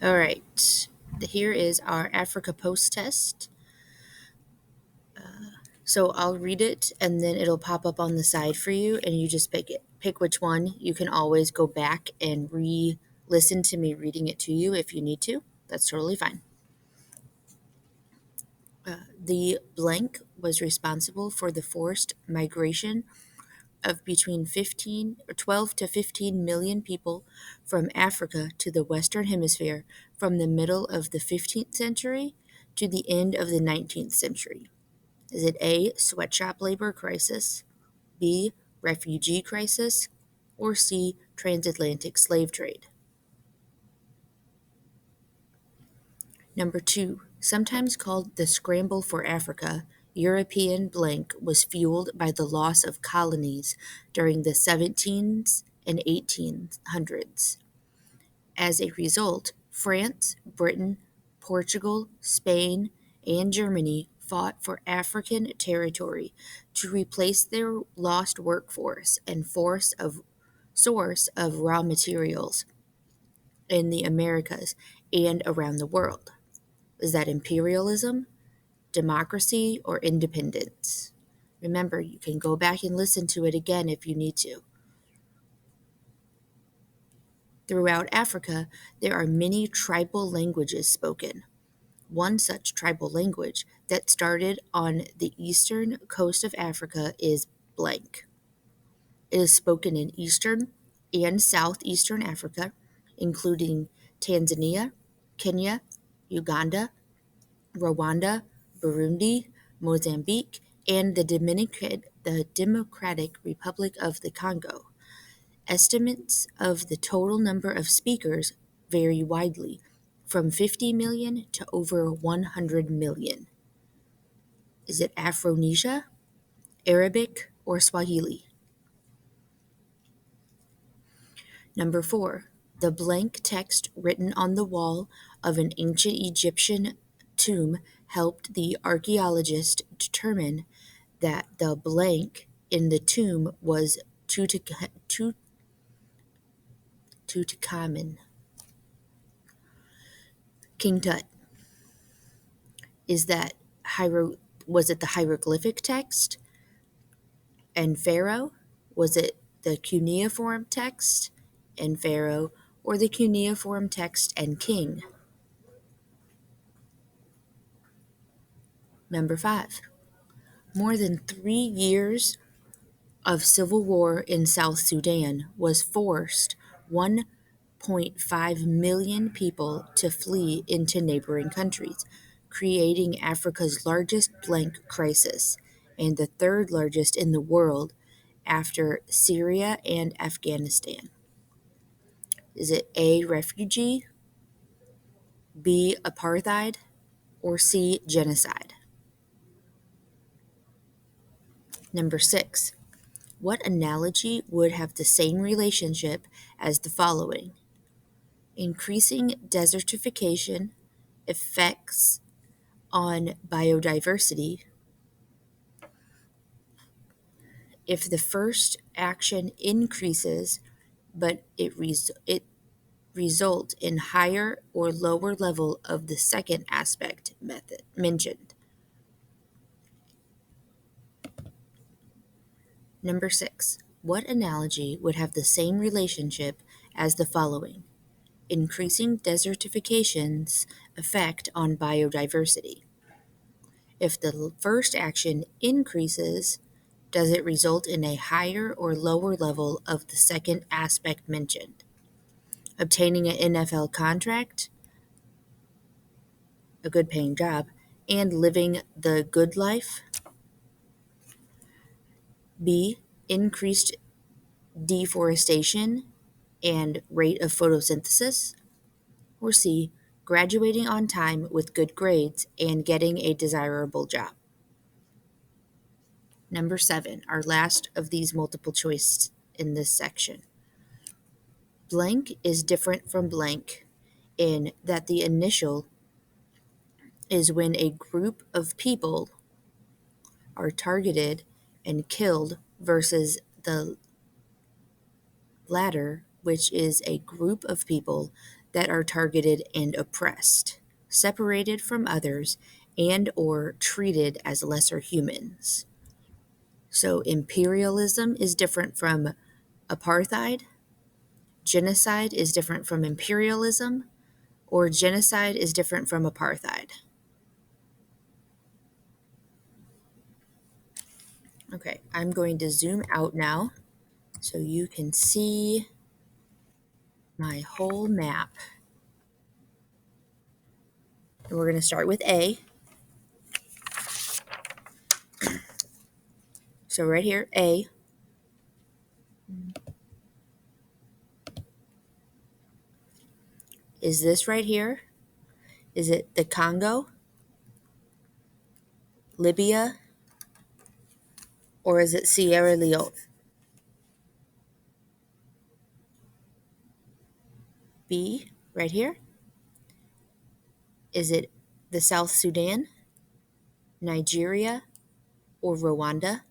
All right. Here is our Africa Post test. So I'll read it and then it'll pop up on the side for you and you just pick it. Pick which one. You can always go back and listen to me reading it to you if you need to. That's totally fine. The blank was responsible for the forced migration of between 15 or 12 to 15 million people from Africa to the Western Hemisphere from the middle of the 15th century to the end of the 19th century. Is it A, sweatshop labor crisis, B, refugee crisis, or C, transatlantic slave trade? Number 2, sometimes called the Scramble for Africa, European blank was fueled by the loss of colonies during the 17th and 1800s. As a result, France, Britain, Portugal, Spain, and Germany fought for African territory to replace their lost workforce and source of raw materials in the Americas and around the world. Is that imperialism, democracy, or independence? Remember, you can go back and listen to it again if you need to. Throughout Africa, there are many tribal languages spoken. One such tribal language that started on the eastern coast of Africa is blank. It is spoken in eastern and southeastern Africa, including Tanzania, Kenya, Uganda, Rwanda, Burundi, Mozambique, and the Democratic Republic of the Congo. Estimates of the total number of speakers vary widely, from 50 million to over 100 million. Is it Afronesia, Arabic, or Swahili? Number 4. The blank text written on the wall of an ancient Egyptian tomb helped the archaeologist determine that the blank in the tomb was Tutankhamun. King Tut. Is that was it the hieroglyphic text and Pharaoh? Was it the cuneiform text and Pharaoh, or the cuneiform text and king? Number 5. More than 3 years of civil war in South Sudan was forced 1.5 million people to flee into neighboring countries, creating Africa's largest blank crisis and the third largest in the world after Syria and Afghanistan. Is it A, refugee, B, apartheid, or C, genocide? Number 6. What analogy would have the same relationship as the following? Increasing desertification effects on biodiversity. If the first action increases, but it result in higher or lower level of the second aspect method mentioned. Number 6. What analogy would have the same relationship as the following? Increasing desertification's effect on biodiversity. If the first action increases, does it result in a higher or lower level of the second aspect mentioned? Obtaining an NFL contract, a good paying job, and living the good life? B. Increased deforestation and rate of photosynthesis? Or C. Graduating on time with good grades and getting a desirable job? Number 7, our last of these multiple choice in this section. Blank is different from blank in that the initial is when a group of people are targeted and killed versus the latter, which is a group of people that are targeted and oppressed, separated from others, and or treated as lesser humans. So imperialism is different from apartheid, genocide is different from imperialism, or genocide is different from apartheid. Okay, I'm going to zoom out now so you can see my whole map. And we're going to start with A. So right here, A. Is this right here? Is it the Congo, Libya, or is it Sierra Leone? B, right here. Is it the South Sudan, Nigeria, or Rwanda?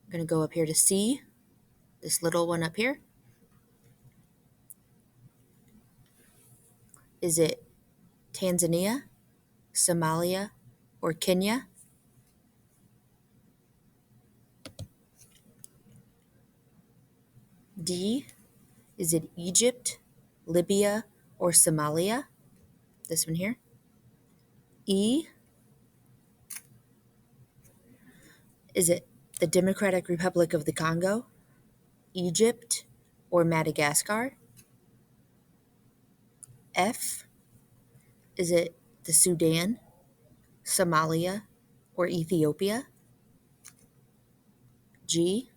I'm going to go up here to C, this little one up here. Is it Tanzania, Somalia, or Kenya? D, is it Egypt, Libya, or Somalia? This one here. E, is it the Democratic Republic of the Congo, Egypt, or Madagascar? F, is it the Sudan, Somalia, or Ethiopia? G,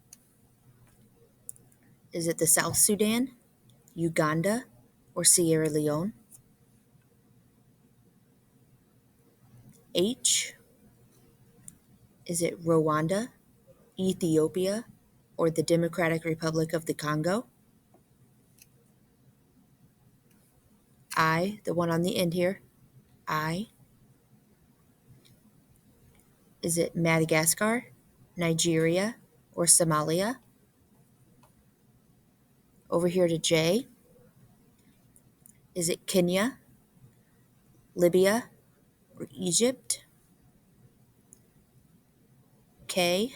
is it the South Sudan, Uganda, or Sierra Leone? H, is it Rwanda, Ethiopia, or the Democratic Republic of the Congo? I, the one on the end here, I, is it Madagascar, Nigeria, or Somalia? Over here to J, is it Kenya, Libya, or Egypt? K,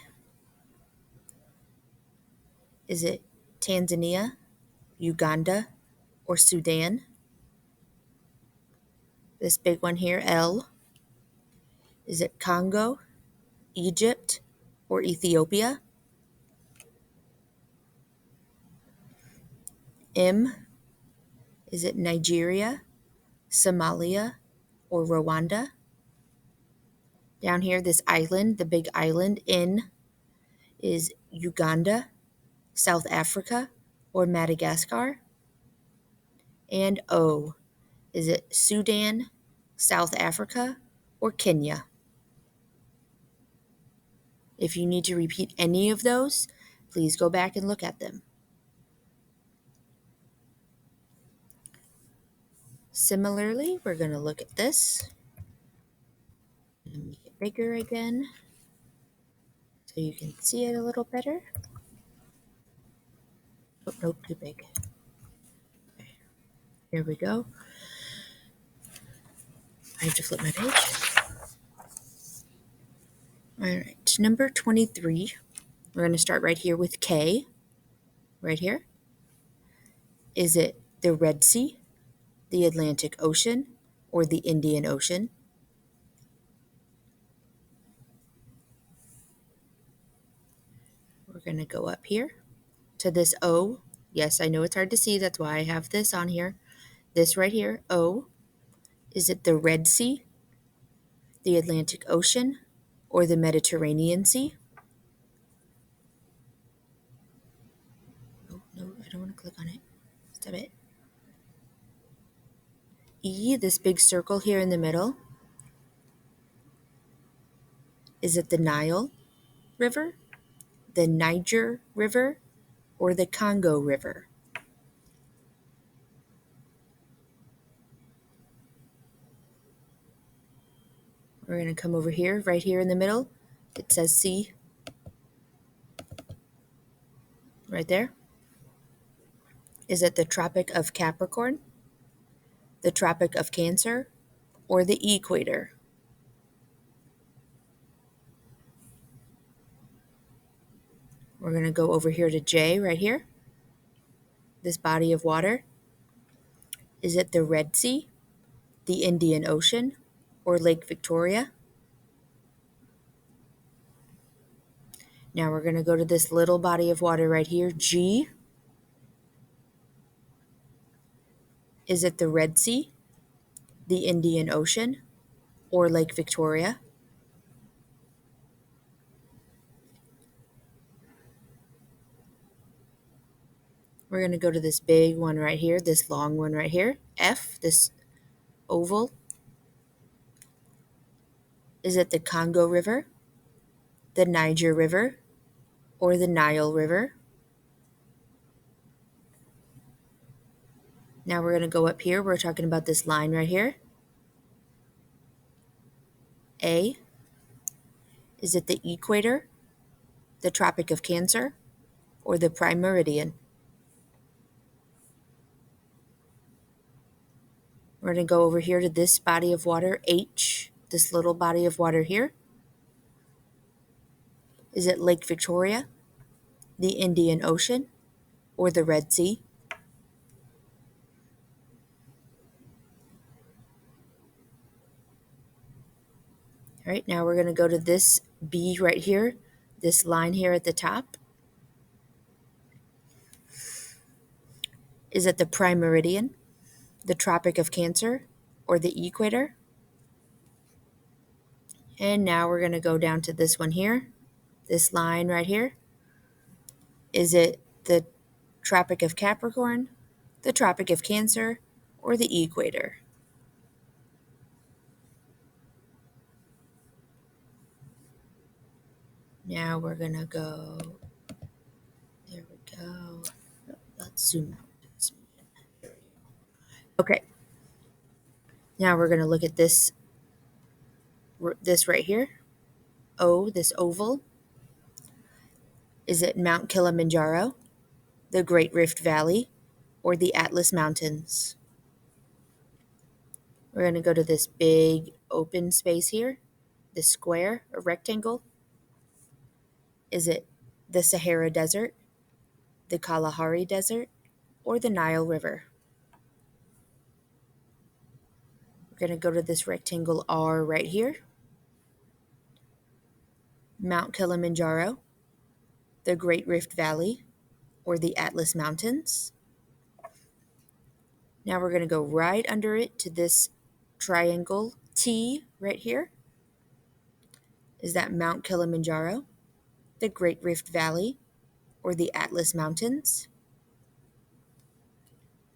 is it Tanzania, Uganda, or Sudan? This big one here, L, is it Congo, Egypt, or Ethiopia? M, is it Nigeria, Somalia, or Rwanda? Down here, this island, the big island, N, is Uganda, South Africa, or Madagascar? And O, is it Sudan, South Africa, or Kenya? If you need to repeat any of those, please go back and look at them. Similarly, we're going to look at this and make it bigger again so you can see it a little better. Oh, nope, too big. Okay, here we go. I have to flip my page. All right, number 23. We're going to start right here with K, right here. Is it the Red Sea, the Atlantic Ocean, or the Indian Ocean? We're going to go up here to this O. Yes, I know it's hard to see. That's why I have this on here. This right here, O. Is it the Red Sea, the Atlantic Ocean, or the Mediterranean Sea? Oh, no, I don't want to click on it. Stop it. E, this big circle here in the middle. Is it the Nile River, the Niger River, or the Congo River? We're going to come over here, right here in the middle. It says C. Right there. Is it the Tropic of Capricorn, the Tropic of Cancer, or the equator? We're going to go over here to J right here, this body of water. Is it the Red Sea, the Indian Ocean, or Lake Victoria? Now we're going to go to this little body of water right here, G. Is it the Red Sea, the Indian Ocean, or Lake Victoria? We're going to go to this big one right here, this long one right here, F, this oval. Is it the Congo River, the Niger River, or the Nile River? Now we're going to go up here. We're talking about this line right here. A. Is it the equator, the Tropic of Cancer, or the prime meridian? We're going to go over here to this body of water, H, this little body of water here. Is it Lake Victoria, the Indian Ocean, or the Red Sea? All right, now we're going to go to this B right here, this line here at the top. Is it the prime meridian, the Tropic of Cancer, or the equator? And now we're going to go down to this one here, this line right here. Is it the Tropic of Capricorn, the Tropic of Cancer, or the equator? Now we're going to go, there we go. Let's zoom out. Okay. Now we're going to look at this right here. O, this oval. Is it Mount Kilimanjaro, the Great Rift Valley, or the Atlas Mountains? We're going to go to this big open space here, this square, a rectangle. Is it the Sahara Desert, the Kalahari Desert, or the Nile River? We're going to go to this rectangle R right here. Mount Kilimanjaro, the Great Rift Valley, or the Atlas Mountains. Now we're going to go right under it to this triangle T right here. Is that Mount Kilimanjaro, the Great Rift Valley, or the Atlas Mountains?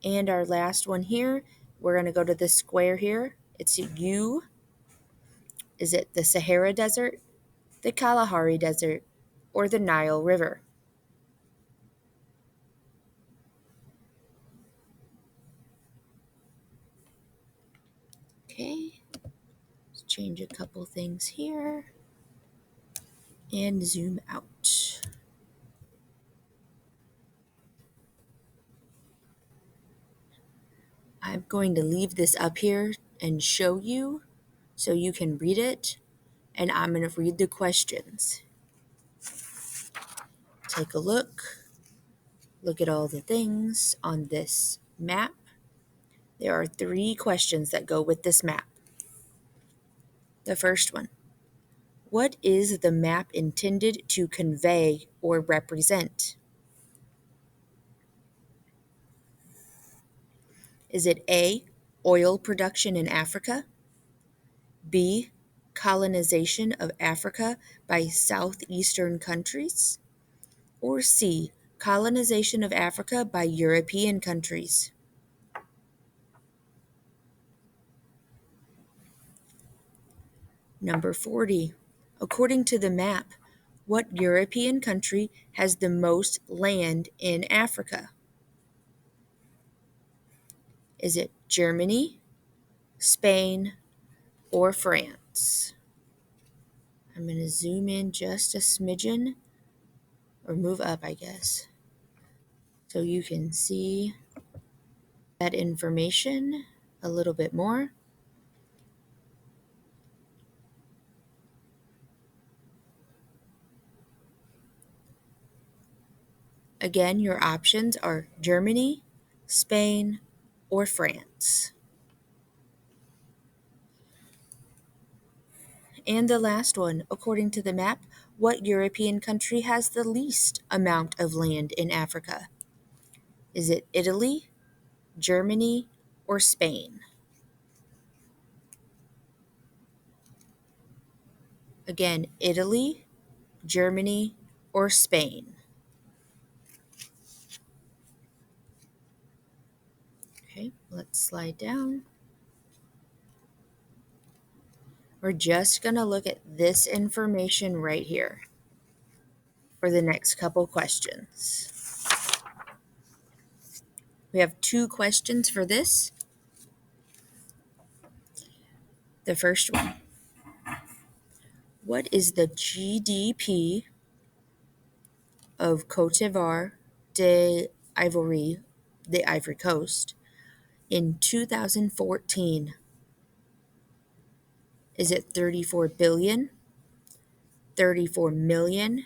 And our last one here, we're going to go to this square here. It's U. Is it the Sahara Desert, the Kalahari Desert, or the Nile River? Okay, let's change a couple things here and zoom out. I'm going to leave this up here and show you so you can read it, and I'm going to read the questions. Take a look. Look at all the things on this map. There are 3 questions that go with this map. The first one: what is the map intended to convey or represent? Is it A, oil production in Africa, B, colonization of Africa by southeastern countries, or C, colonization of Africa by European countries? Number 40. According to the map, what European country has the most land in Africa? Is it Germany, Spain, or France? I'm going to zoom in just a smidgen, or move up, I guess. so you can see that information a little bit more. Again, your options are Germany, Spain, or France. And the last one, according to the map, what European country has the least amount of land in Africa? Is it Italy, Germany, or Spain? Again, Italy, Germany, or Spain? Okay, let's slide down. We're just going to look at this information right here for the next couple questions. We have 2 questions for this. The first one, what is the GDP of Cote d'Ivoire d'Ivory, the Ivory Coast, in 2014? Is it 34 billion, 34 million,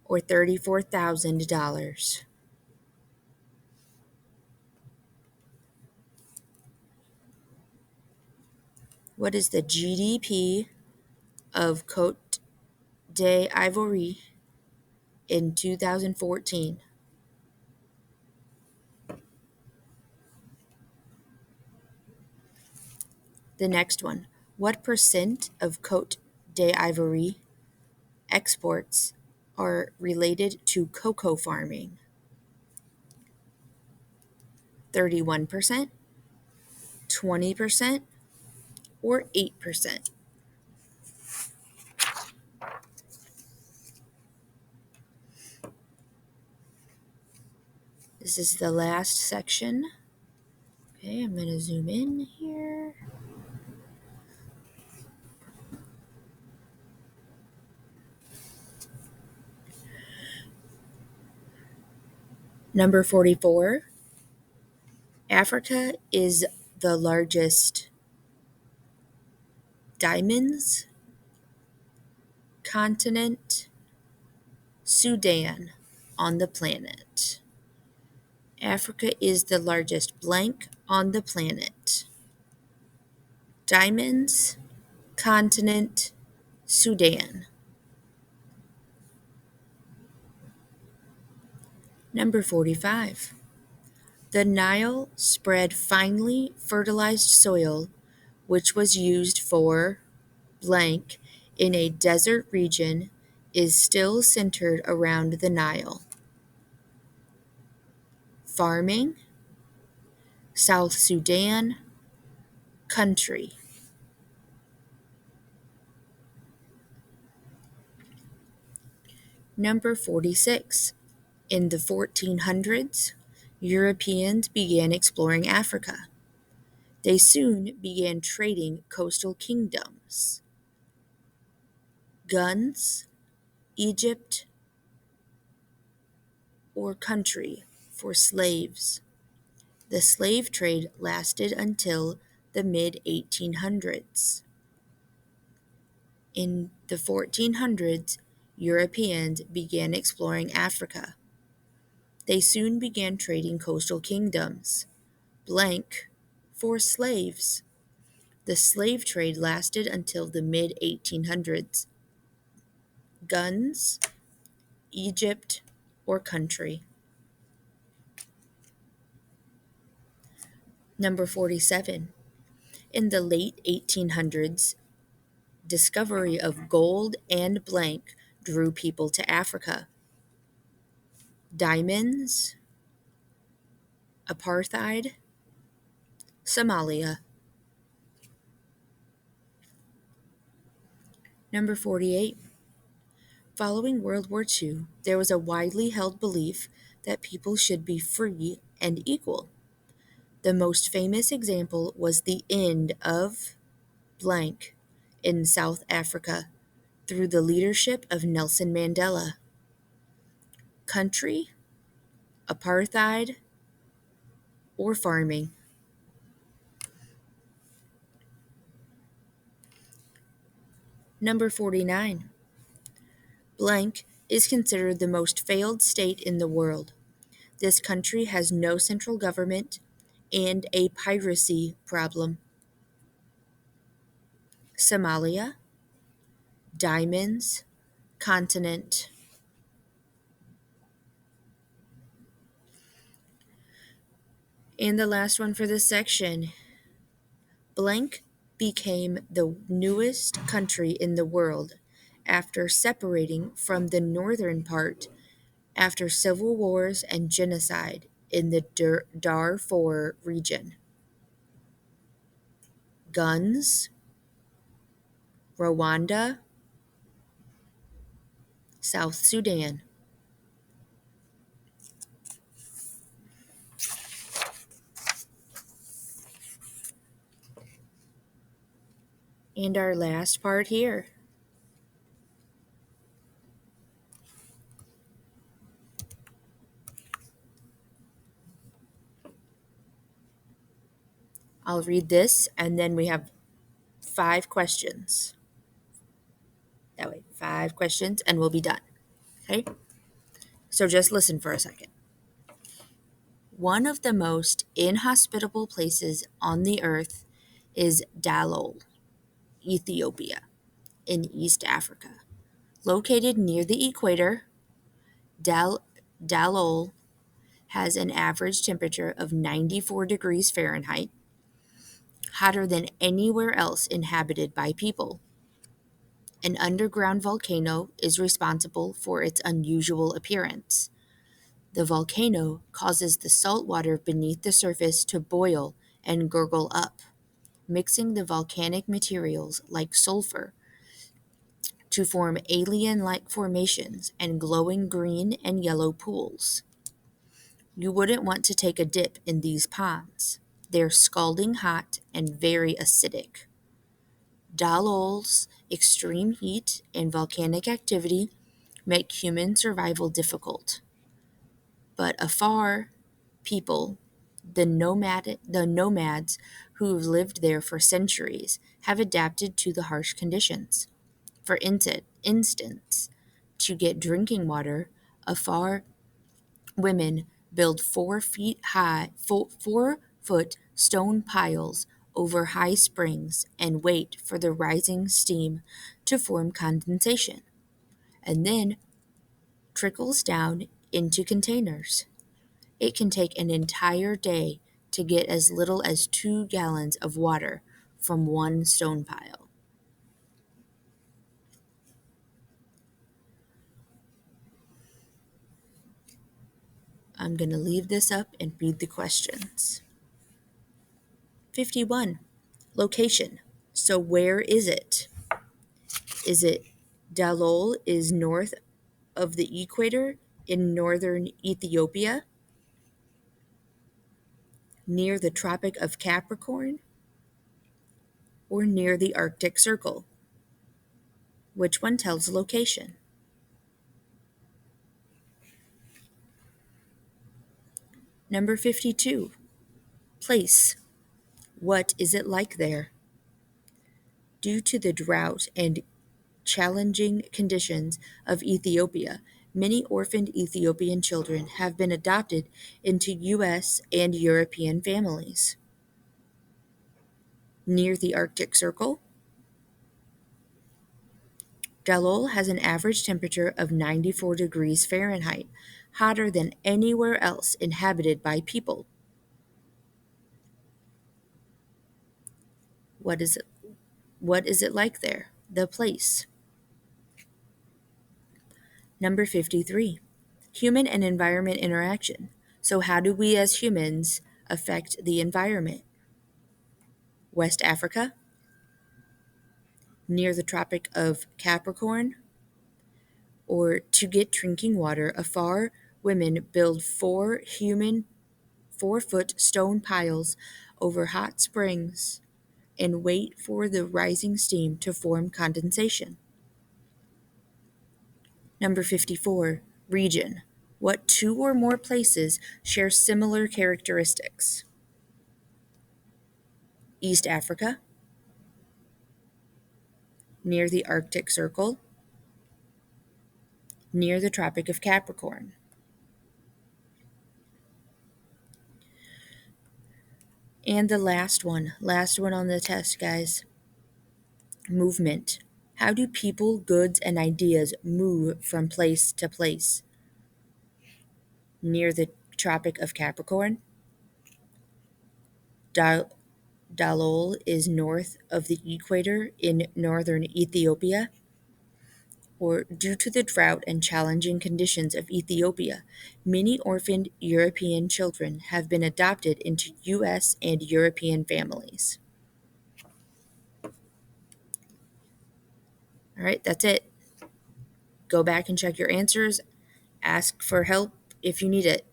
or $34,000? What is the GDP of Cote d'Ivory in 2014? The next one, what percent of Cote d'Ivory exports are related to cocoa farming? 31%, 20%, or 8%? This is the last section. Okay, I'm going to zoom in here. Number 44. Africa is the largest diamonds continent, Sudan, on the planet. Africa is the largest blank on the planet. Diamonds, continent, Sudan. Number 45. The Nile spread finely fertilized soil, which was used for blank in a desert region, is still centered around the Nile. Farming, South Sudan, country. Number 46. In the 1400s, Europeans began exploring Africa. They soon began trading coastal kingdoms. Guns, Egypt, or country for slaves. The slave trade lasted until the mid-1800s. In the 1400s, Europeans began exploring Africa. They soon began trading coastal kingdoms. Blank for slaves. The slave trade lasted until the mid-1800s. Guns, Egypt, or country. Number 47. In the late 1800s, discovery of gold and blank drew people to Africa. Diamonds, apartheid, Somalia. Number 48. Following World War II, there was a widely held belief that people should be free and equal. The most famous example was the end of blank in South Africa through the leadership of Nelson Mandela. Country, apartheid, or farming. Number 49. Blank is considered the most failed state in the world. This country has no central government and a piracy problem. Somalia, diamonds, continent. And the last one for this section. Blank became the newest country in the world after separating from the northern part after civil wars and genocide in the Darfur region. Guns, Rwanda, South Sudan. And our last part here. I'll read this and then we have 5 questions. That way, 5 questions and we'll be done. Okay? So just listen for a second. One of the most inhospitable places on the earth is Dalol, Ethiopia, in East Africa. Located near the equator, Dalol has an average temperature of 94 degrees Fahrenheit, hotter than anywhere else inhabited by people. An underground volcano is responsible for its unusual appearance. The volcano causes the salt water beneath the surface to boil and gurgle up, mixing the volcanic materials like sulfur to form alien-like formations and glowing green and yellow pools. You wouldn't want to take a dip in these ponds. They're scalding hot and very acidic. Dalol's extreme heat and volcanic activity make human survival difficult. But Afar people, the nomads who've lived there for centuries, have adapted to the harsh conditions. For instance, to get drinking water, Afar women build 4 foot stone piles over high springs and wait for the rising steam to form condensation, and then trickles down into containers. It can take an entire day to get as little as 2 gallons of water from one stone pile. I'm going to leave this up and read the questions. 51. Location. So where is it? Is it Dalol is north of the equator in northern Ethiopia, near the Tropic of Capricorn, or near the Arctic Circle? Which one tells location? Number 52. Place. What is it like there? Due to the drought and challenging conditions of Ethiopia, many orphaned Ethiopian children have been adopted into U.S. and European families. Near the Arctic Circle, Dalol has an average temperature of 94 degrees Fahrenheit, hotter than anywhere else inhabited by people. What is it? What is it like there? The place. Number 53. Human and environment interaction. So how do we as humans affect the environment? West Africa, near the Tropic of Capricorn, or to get drinking water, Afar women build 4 foot stone piles over hot springs and wait for the rising steam to form condensation. Number 54. Region. What two or more places share similar characteristics? East Africa, near the Arctic Circle, near the Tropic of Capricorn. And the last one on the test, guys. Movement. How do people, goods, and ideas move from place to place? Near the Tropic of Capricorn. Dal- Dalol is north of the equator in northern Ethiopia. Or due to the drought and challenging conditions of Ethiopia, many orphaned European children have been adopted into U.S. and European families. All right, that's it. Go back and check your answers. Ask for help if you need it.